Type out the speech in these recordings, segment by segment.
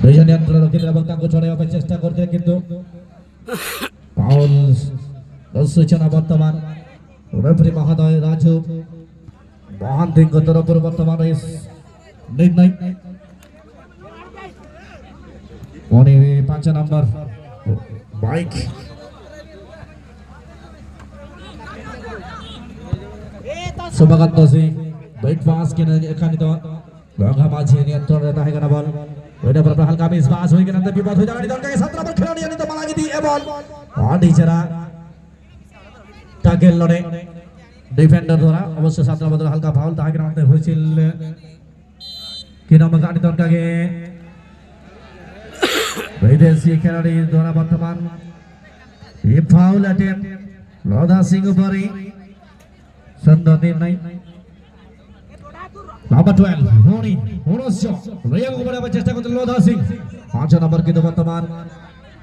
দুইজন নিয়ন্ত্রণ রক্ষিত এবং তাকে ছড়াইবার চেষ্টা করছে কিন্তু ফাউল সূচনা বর্তমান রেফারি মহোদয় রাজু মহান দিগ্গজের উপর বর্তমান নির্ণয় উনি 5 নম্বর bike Subhakanta Singh bike pass কিনে এখানে তো লঙ্ঘা মাঝে নিয়ন্ত্রণ रहता है बॉल ওইটা পর হালকা মিস পাস হয়ে গেল তো বিপদ হয়ে যাবে দলকে 7 নম্বর খেলোয়াড় নিতে মালাগি দি এবং আডিচরা টাকেল লড়ে ডিফেন্ডার দ্বারা অবশ্য 7 নম্বর হালকা ফাউল তাকে আমাদের হয়েছিল কি নাম গাড়ি দলকে বিদেশি খেলোয়াড় দ্বারা বর্তমান এই ফাউল অ্যাটেম্প লদা সিং উপরে সুন্দর নির্ণয় Number 12, Honi, Honosio, Rio উপরে আবার চেষ্টা করতে লোধা সিং 5 নম্বর কিন্তু বর্তমান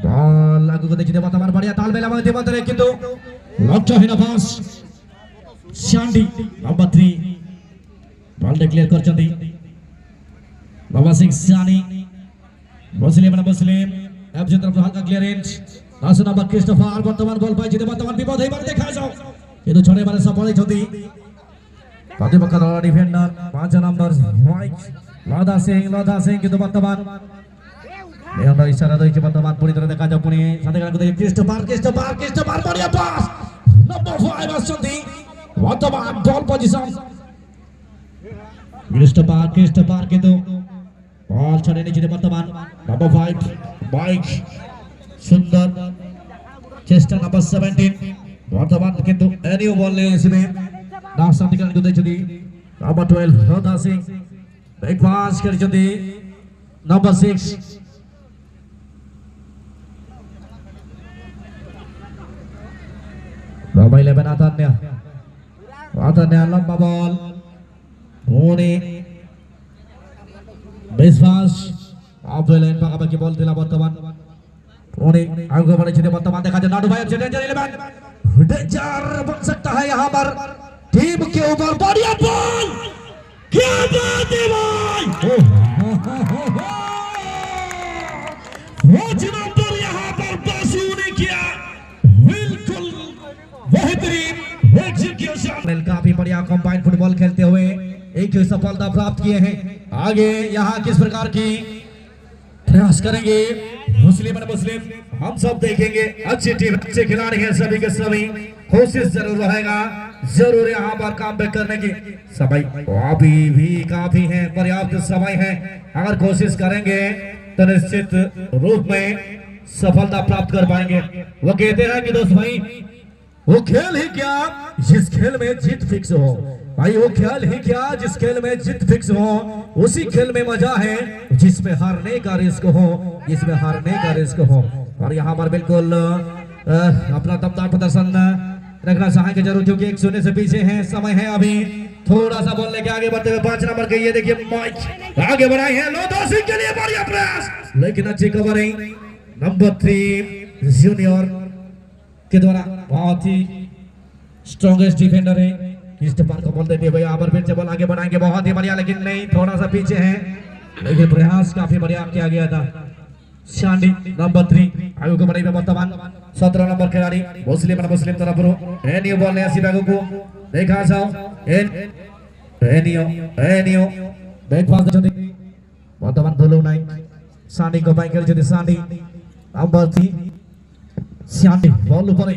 বল লাগু করতে যেতে বর্তমান বড়িয়া তালমেল আমাদের মধ্যে কিন্তু লক্ষ্যহীন পাস শান্ডি নাম্বার 3 বলটা ক্লিয়ার করছেন বাবা সিং সানি মুসলিম অ্যাবজেন্ট তরফ হালকা ক্লিয়ারেন্স 10 নম্বর ক্রিস্টোফার বর্তমান বল পাই যেতে বর্তমান বিপদ হইবার দেখা যাও কিন্তু ছড়ে মারে সফল হইছতি प्रतिपक्ष दल defender 5 number white Lodha Singh কিন্তু বর্তমান লিওনার্দো ইশারা দিয়েছে বর্তমান পরিতরে দেখা যাও পুনি সাথে করে ক্রিস্টোফার বড়িয়া পাস নম্বর 5 আসছে বর্তমান বল পজিশন ক্রিস্টোফার কিন্তু বল ছড়ে নিচে বর্তমান নম্বর 5 বাইক সুন্দর চেষ্টা নম্বর 17 বর্তমান কিন্তু এনিও বল নিয়ে এসে Dasam tinggal ikut jadi number 12 Lodha Singh baik pass kali jadi number 6 number 11 atannya lomba ball Honi base pass Abdulain pakai ball dila বর্তমান Honi आगे बढ़े jadi বর্তমান দেখা যায় नाडू भाई चले 11 डेंजर बन सकता है यहाँ पर टीम के ऊपर बढ़िया बॉल क्या बात है भाई वो नंबर यहाँ पर बासु ने किया बिल्कुल बेहतरीन एग्जीक्यूशन काफी बढ़िया कंबाइंड फुटबॉल खेलते हुए एक सफलता प्राप्त किए हैं आगे यहाँ किस प्रकार की प्रयास करेंगे मुस्लिम हम सब देखेंगे अच्छी टीम अच्छे खिलाड़ी हैं सभी के सभी कोशिश जरूर रहेगा जरूर यहाँ पर काम करने की समय अभी भी काफी है पर्याप्त समय है अगर कोशिश करेंगे तो निश्चित रूप में सफलता प्राप्त कर पाएंगे वो कहते हैं कि दोस्त भाई वो खेल ही क्या जिस खेल में जीत फिक्स हो भाई वो खेल ही क्या जिस खेल में जीत फिक्स हो उसी खेल में मजा है जिसमें हारने का रिस्क हो और यहाँ पर बिल्कुल अपना दमदार प्रदर्शन रखना चाहेंगे जरूर क्योंकि 1-0 से पीछे है समय है अभी थोड़ा सा बॉल लेके आगे बढ़ते हुए 5 नंबर के ये देखिए माइक आगे बढ़ाए हैं लोधा सिंह के लिए बढ़िया प्रयास लेकिन अच्छी कवरिंग नंबर 3 जूनियर के द्वारा बहुत ही स्ट्रॉन्गेस्ट डिफेंडर है क्रिस्टोफर को बॉल देते हुए यहाँ पर फिर से बॉल आगे बढ़ाएंगे बहुत ही बढ़िया लेकिन नहीं थोड़ा सा पीछे है लेकिन प्रयास काफी बढ़िया किया गया था शांडी नंबर 3 आगे को बढ़ाई वर्तमान 17 नंबर खिलाड़ी मुस्लिम तरफ एनियो बॉल ने ऐसी बैगों को देखा जाओ एनियो बैक पास देते वर्तमान ब्लू नाइन शांडी को बाइक कर शांडी नंबर 3 शांडी बॉल ऊपर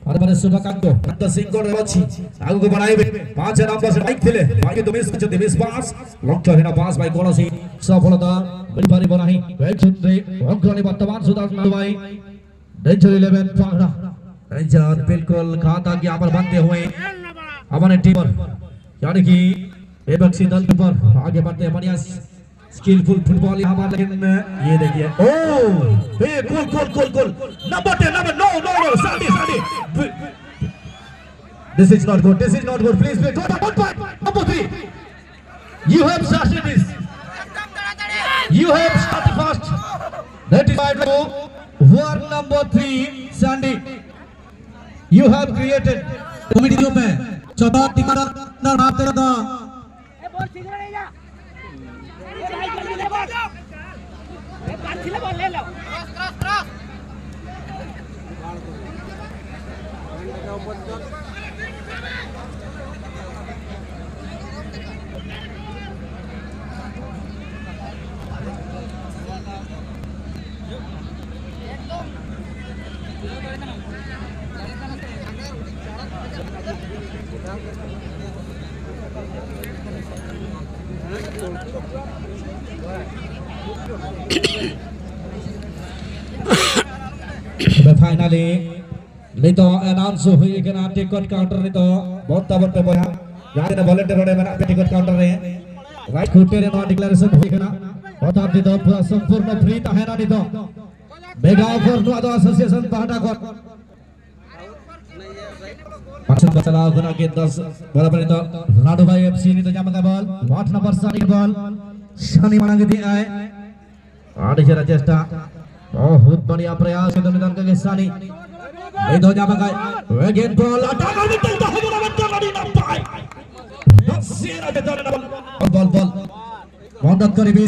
और बड़े शुभकांतो अंत सिंह को रवची आगे को बढ़ाई 5 नंबर से बाइक थिले बाइक तो मिस पास लक्ष्यहीन पास बाइक कोन सी सफलता बड़ी बनाई बैक सुनते अग्रणी वर्तमान सुदास नाडुभाई डेंजर 11 पागड़ा डेंजर बिल्कुल खाता कि यहाँ पर बनते हुए हमारे टीम पर यानी कि बेबसी दल पर आगे बढ़ते बढ़िया स्किलफुल फुटबॉल यहाँ पर लेकिन ये देखिए गोल नंबर 10 नंबर नो साडी this is not good please play number 3 you have started this fast that is right war number 3 Sandy you have created committee group में चौथा टिकट ना मारते रहता Finally, nito announce hui kena ticket counter nito bontabon pe boya. Jadi na volunteer ode mana ticket counter re. Right khute re no declaration hui kena. Otar nito pura sampurna free ta hai na nito. Mega offer no ado association bahata kor. Maksud bacala guna ke 10 barabar nito. Radu Bhai FC nito jamaga ball. 8 number Sani ball. Sani manangi di ay. Adi jara chesta. बहुत बढ़िया प्रयास है दोनों दल के सानी ये दो जा बगाई अगेन बॉल अटैक और निकलता है बड़ा बच्चा लड़ी ना पाए नसीरा के दौरान बॉल बॉल मदद करी भी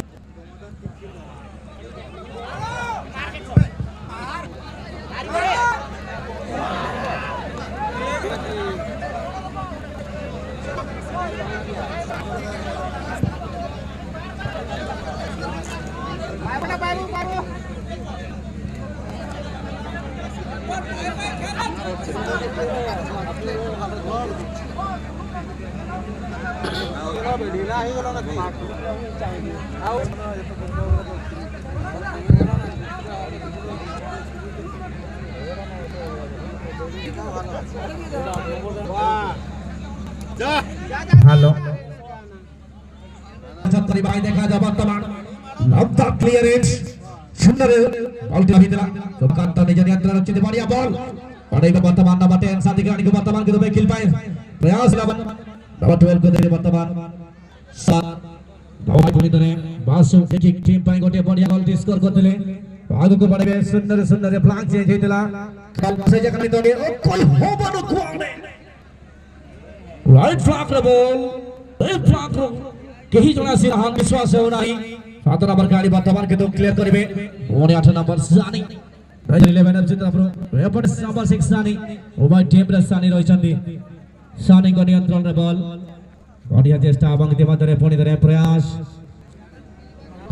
हेलो छत्री भाई देखा जा वर्तमान लब्धा क्लियरेंस सुंदर बॉल दिला सुकांत निज नियंत्रण चित बढ़िया बॉल पड़े में वर्तमान नंबर 10 साथी खिलाड़ी को वर्तमान के दो खेल पाए प्रयास लवन नंबर 12 को दे वर्तमान सात दवाई पूरी तरह बासु एक टीम पाए गोटे बढ़िया गोल स्कोर करथिले आगु को बढ़े सुंदर सुंदर फ्लैग चेंज हेतला कल से जकनी तो कोई होबनो कोने राइट फ्लैग रे बॉल लेफ्ट फ्लैग रो केही जना से हां विश्वास हो नाही 7 नंबर गाड़ी वर्तमान के तो क्लियर करिवे ओने 8 नंबर सानी 11 एफसी तरफ एपट नंबर 6 सानी ओबाय टीम रे सानी रहिसंदी सानी को नियंत्रण रे बॉल बढ़िया चेष्टा बंगती मादरे पुणी धरे प्रयास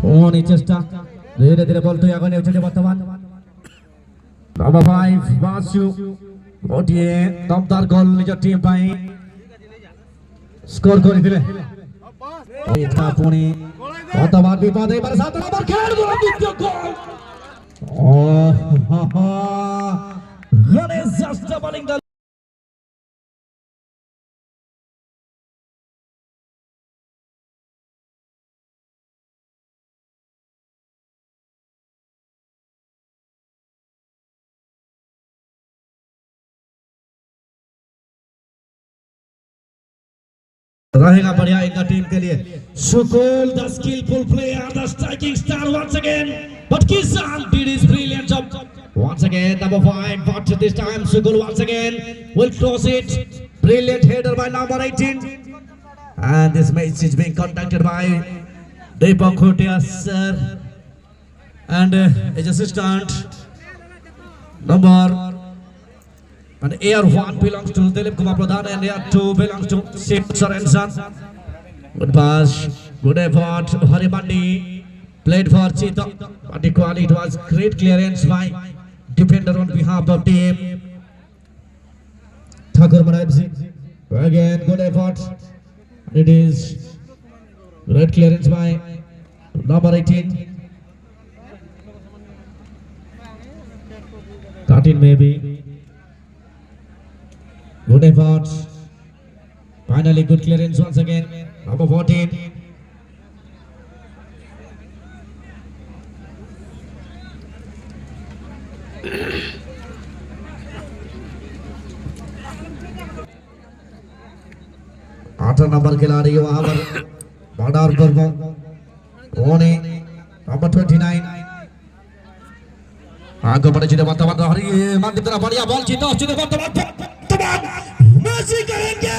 पुणी चेष्टा धीरे धीरे बॉल तो आगे नेउछे वर्तमान नंबर 5 बासु गोटिए दमदार गोल निज टीम पाई स्कोर करिथिले एटा पुणी वर्तमान विवाद एबार 7 नंबर खेल गोल द्वितीय गोल गणेश जस्ट बॉलिंग रहेगा बढ़िया एक टीम के लिए Sukul the skillful player the striking star once again but Kisan did his brilliant job once again number 5 but this time Sukul once again will cross it brilliant header by number 18 and this match is being conducted by Deepak Khotia sir and his assistant number and air 1 belongs to Dilip Kumar Pradhan and air 2 belongs to Shiv Saran. Good pass, good effort, Haribandi played for Chita, but equally it was great clearance by defender on behalf of team Thakur Manabsi. Again good effort, it is great clearance by number 18, 13 maybe. Good effort. Finally, good clearance once again. Number 14. आठ number खिलाड़ी वहां पर border पर ओने number 29 आगे बढ़े चिते वर्तमान हरी मान की तरफ बढ़िया बॉल जीता चिते वर्तमान मेसी करेंगे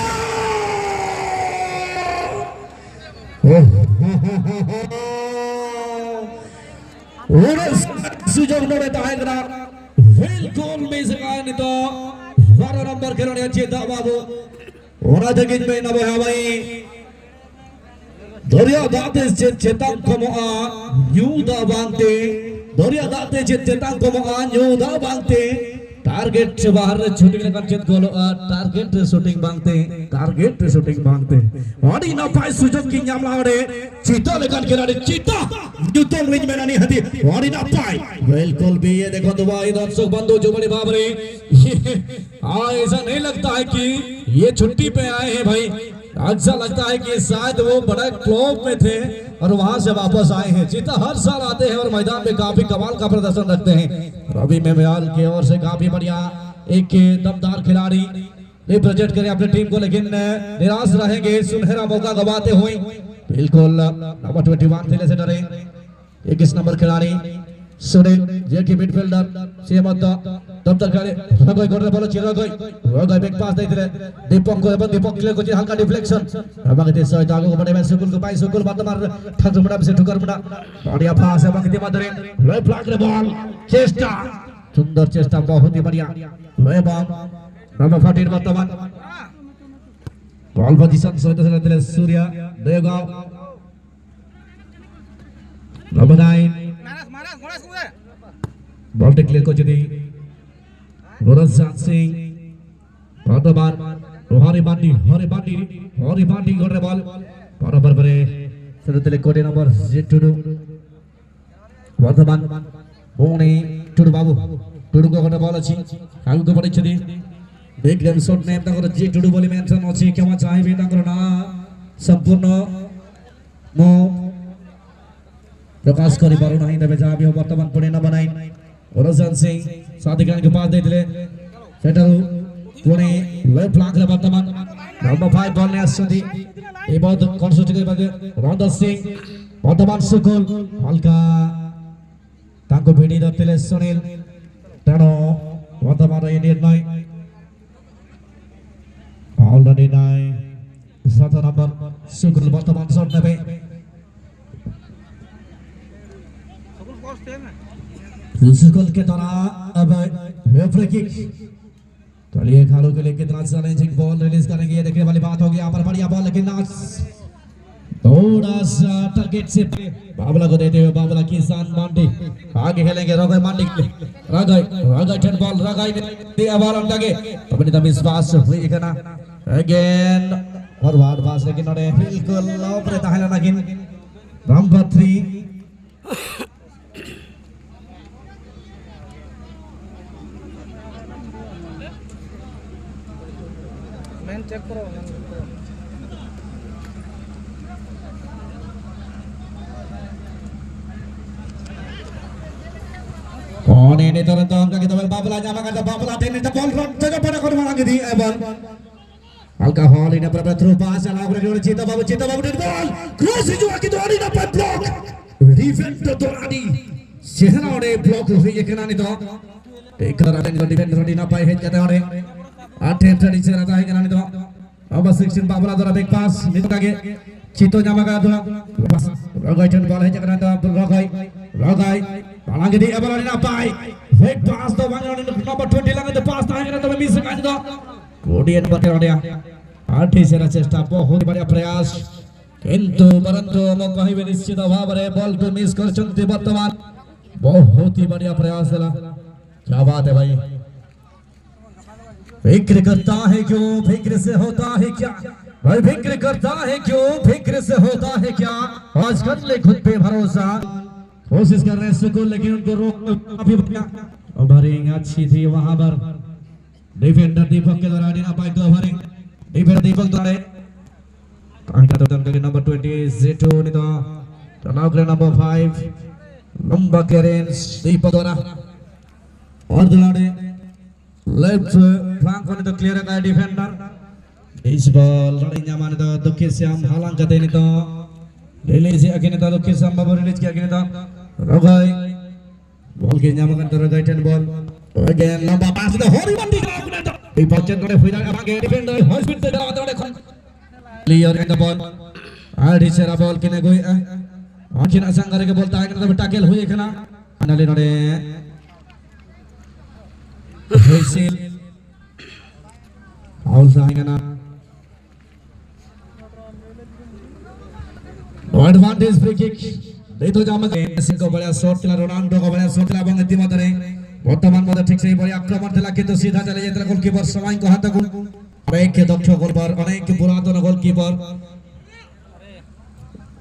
सुजोग नोड़े ताहेगरा बिल्कुल मिस गाने तो 12 नंबर खिलाड़ी चेता बाबू ओना जगिन में नबे हवाई दरिया दाते चेतांग कोमोआ न्यू दा बांते दरिया दाते चेतांग कोमोआ न्यू दा बांते टारगेट बाहर शूटिंग लेकर चेत गोल टारगेट शूटिंग बांगते और इन पाई सुजोग की न्याम लावरे चीता लेकर खिलाड़ी चीता न्यूटन रिंग में नहीं हती और इन पाई बिल्कुल भी ये देखो दुबई दर्शक बंधु जो बड़े बाबरे ऐसा नहीं लगता है कि ये छुट्टी पे आए हैं भाई ऐसा लगता है कि शायद वो बड़ा क्लब में थे और वहां से वापस आए हैं। चीता हर साल आते हैं और मैदान में काफी कमाल का प्रदर्शन रखते हैं। रवि मेमयाल की ओर से काफी बढ़िया एक दमदार खिलाड़ी रिप्रेजेंट करें अपनी टीम को, लेकिन निराश रहेंगे सुनहरा मौका गवाते हुए। बिल्कुल नंबर 21 थैले से डरे 21 नंबर खिलाड़ी सुनील जे की मिडफील्डर सेमत तब तक करे रगोई गोरे बोलो चिरगोई रगोई बैक पास देते दीपक को अपन दीपक क्लियर को हल्का डिफ्लेक्शन अब आगे से आगे को बड़े में सुकुल को पाई सुकुल बात मार ठग बड़ा से ठुकर बड़ा बढ़िया पास है बाकी मदरे वे ब्लॉक रे बॉल चेष्टा सुंदर चेष्टा बहुत ही बढ़िया वे बॉल नंबर 14 वर्तमान बॉल पोजीशन सोते से सूर्य देवगांव नंबर 9 बॉल क्लियर को जदी गुरजान सिंह वर्तमान हरि बांडी गोरे बॉल बराबर बरे सरुतले कोटे नंबर 02 वर्तमान बोनी टुडू बाबू टुडू को गोरे बॉल अछि आगु को पड़े छदी बिग गेम शॉट नेम ताकर जी टुडू बोली मेंशन अछि केमा चाहिबे ताकर ना संपूर्ण मो प्रकाश करी पारो नहीं तबे जाबे वर्तमान पुणे न बनाई गुरजान सिंह सादिकान के पास देते सेटल पुणे लेफ्ट फ्लैंक रे वर्तमान नंबर 5 बॉल ने आसुदी ए बहुत कॉन्सेंट्रेट के बाद राधा सिंह वर्तमान सुकुल हल्का ताको भिडी दतेले सुनील तेनो वर्तमान ये निर्णय ऑलरेडी 7 नंबर सुकुल वर्तमान शॉट नेबे सुकुल के द्वारा अब फ्री किक चलिए खालू के लिए कितना चैलेंजिंग बॉल रिलीज करेंगे ये देखने वाली बात होगी। यहाँ पर बढ़िया बॉल लेकिन थोड़ा सा टारगेट से बाबला को देते हुए बाबला किसान मांडी आगे खेलेंगे रगाई मांडी रगाई 10 बॉल रगाई दिया बॉल लगे अपनी तब विश्वास हुई करना अगेन और वार पास लेकिन और बिल्कुल ऊपर ताहला लेकिन नंबर 3 चेक करो कौन ini tonton kaki tabel babla nyama kata babla ini tabel jaga pada kau malang di Evan alkohol ini berapa through pass ala boleh cita babu dead ball cross juga kita ini dapat block defender Dorani sehera orang block huई kena ni to tekar ada ni defender ini napai head kata orang attempt tadi sehera tahu kena ni to अब 16 बाबला द्वारा back पास निकल आगे चितो nyama का द्वारा पास रगाई 10 ball है जगना तो रगाई पालांगे दी अब ना पाई बैक पास तो वांग नंबर 20 लगे तो पास था ना तो मिस कर दो कोडियन बते रडिया आठी से चेष्टा बहुत बढ़िया प्रयास किंतु परंतु मौका ही निश्चित अभाव रे बॉल को मिस कर चंते वर्तमान बहुत ही बढ़िया प्रयास है क्या बात है भाई फिक्र करता है क्यों फिक्र से होता है क्या भाई फिक्र करता है क्यों फिक्र से होता है क्या आज कर ले खुद पे भरोसा कोशिश कर रहे हैं सुकुल लेकिन उनको रोक काफी बढ़िया ओवरिंग अच्छी थी वहां पर डिफेंडर दीपक के द्वारा ना पाई तो ओवरिंग डिफेंडर दीपक द्वारा आगे तो तंग नंबर 20 Z2 ने तो चलाओ कर नंबर 5 नंबर कैरेंस दीपक द्वारा और दुलाड़े लेफ्ट फ्लैंक होने तो क्लियर है डिफेंडर इस बॉल लड़ाई न्यामान तो दुखी श्याम हालांकि देने तो रिलीज आगे ने तो दुखी श्याम बाबू रिलीज किया आगे तो रगाई बॉल के न्यामान तो रगाई 10 बॉल अगेन लंबा पास तो होरी बंदी का आगे तो दीपक चंद ने फिर आगे डिफेंडर हॉस्पिटल से डाल दे खन क्लियर इन द बॉल आड़ी से बॉल किने कोई आखिर असंग करके बोलता है तो टैकल हुई है ना अनले नडे Hasil all saying na advantage free kick दे तो जाम के को बड़ा शॉट खेला रोनाल्डो को बड़ा शॉट खेला बंग अंतिम तरह বর্তমান মধ্যে ঠিক সেইভাবে আক্রমণ খেলা কিন্তু সিধা চলে যেতে গোলকিপার সময় হাত অনেক দক্ষ গোলকিপার অনেক পুরাতন গোলকিপার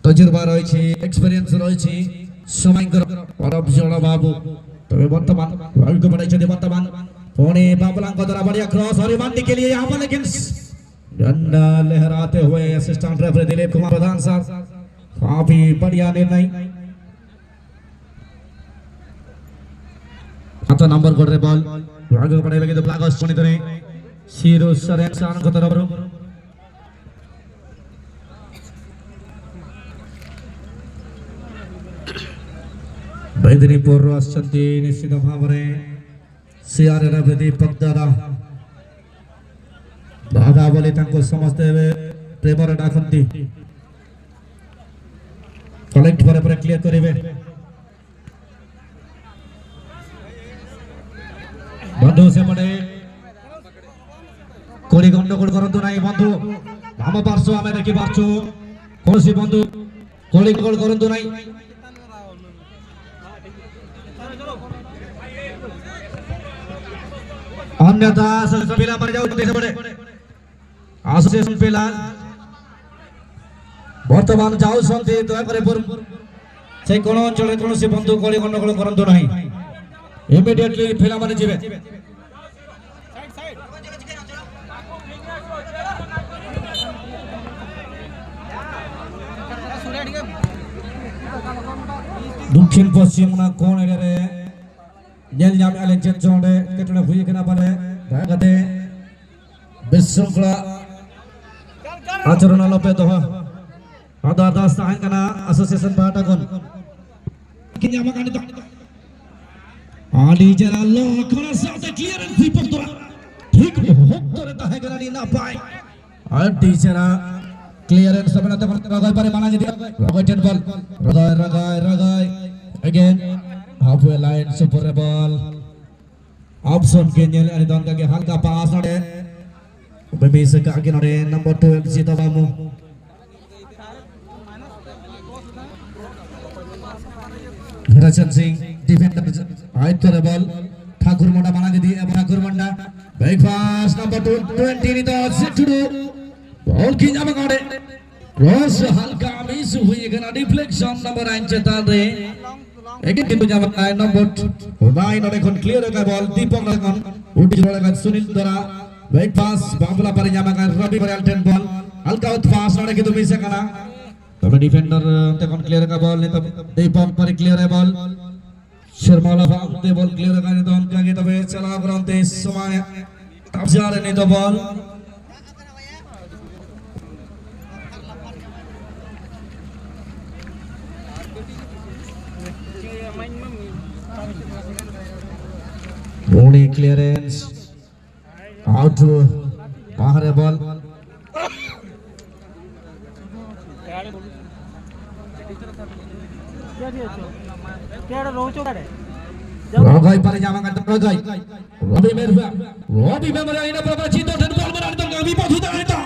তজুরবা রয়েছে এক্সপেরিয়েন্স রয়েছে সময় অরব জড়া বাবু তবে বর্তমান ভাগ্য বাড়াইছে বর্তমান पुणे बाबलांको द्वारा बढ़िया क्रॉस और रिमांडी के लिए यहाँ पर लेकिन डंडा लहराते हुए असिस्टेंट रेफरी दिलीप कुमार प्रधान साहब काफी बढ़िया निर्णय आता नंबर कोड रे बॉल आगे बढ़े लगे तो प्लागस सुनित ने सीरो सरेन सान को तरफ बैदनीपुर राष्ट्रपति निश्चित भाव में सियारे रवि पगदारा दादा बोले तांको समझते हुए प्रेमर डाकंती कलेक्ट पर क्लियर करिवे बंधु से पड़े कोड़ी गंडगोल करंतु नाही बंधु हम पार्श्व आमे देखि पार्छु कोनसी बंधु कोड़ी गोल करंतु नाही अन्यथा पिला मर जाऊ एसोसिएशन पिला बर्तमान जाऊ दया से कोन अंचल कौन से बंधु कली गंडगोल करंतु नाही इमिडिएटली पिला माने जिवे दक्षिण पश्चिम ना कोन एरिया रे जेल जाम आले चेक जोंडे केटने हुई केना पाले दागते बिसंकला आचरण लोपे तो आधा आधा स्थान कना एसोसिएशन बाटा कोन किन्या मकानी तो आली जरा लो कोना साथे क्लियरेंस भी पड़तो ठीक होतो रहता है गरानी ना पाए और टीचरा क्लियरेंस बनाते बनाते रगाय पारे माना जी रगाय टेन बॉल रगाय रगाय रगाय again halfway line super ball option ke nyel ani don ka halka pass node baby se ka ke node number 12 sita bamu Rachan Singh defender height kore ball Thakur Manda mana di Thakur Manda back pass number 20 ni to set to ball ki jama kade cross halka miss hui gana deflection number 9 chetan re again into jama 9 number 9 ore kon clear ka ball Deepak lakon uti jole ka Sunil dara back pass babula pare jama ka Ravi pare 10 ball halka out pass ore kitu miss kana तबे defender ते kon clear का ball ने तब Deepak पर clear है ball शर्माला भाग दे ball clear का ने तो उनका के तबे चला ग्राउंड ते समय तब जा रहे ने तो बॉल Only clearance out बाहर है ball Rogai pare jama kan Rogai Robi merva Robi memori ina berapa cito dan ball berani tong kami pas sudah itu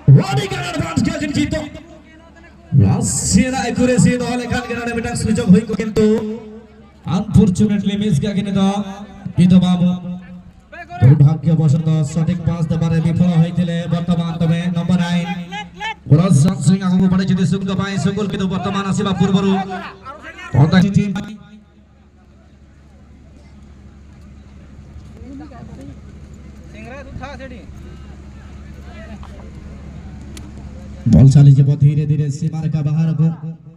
Robi kan advance ke jin cito Sira accuracy to oleh kan kena betak switch off hui ko kintu unfortunately miss kiya kini to Gito babu दुर्भाग्य बशत सठिक पास दबारे विफल होइतिले वर्तमान तमे number 9 रजत सिंह आगु बढे जिते सुंग पाए सुगुल किंतु वर्तमान आसीबा पूर्वरु पता टीम बॉल चली जब धीरे धीरे सीमा का बाहर को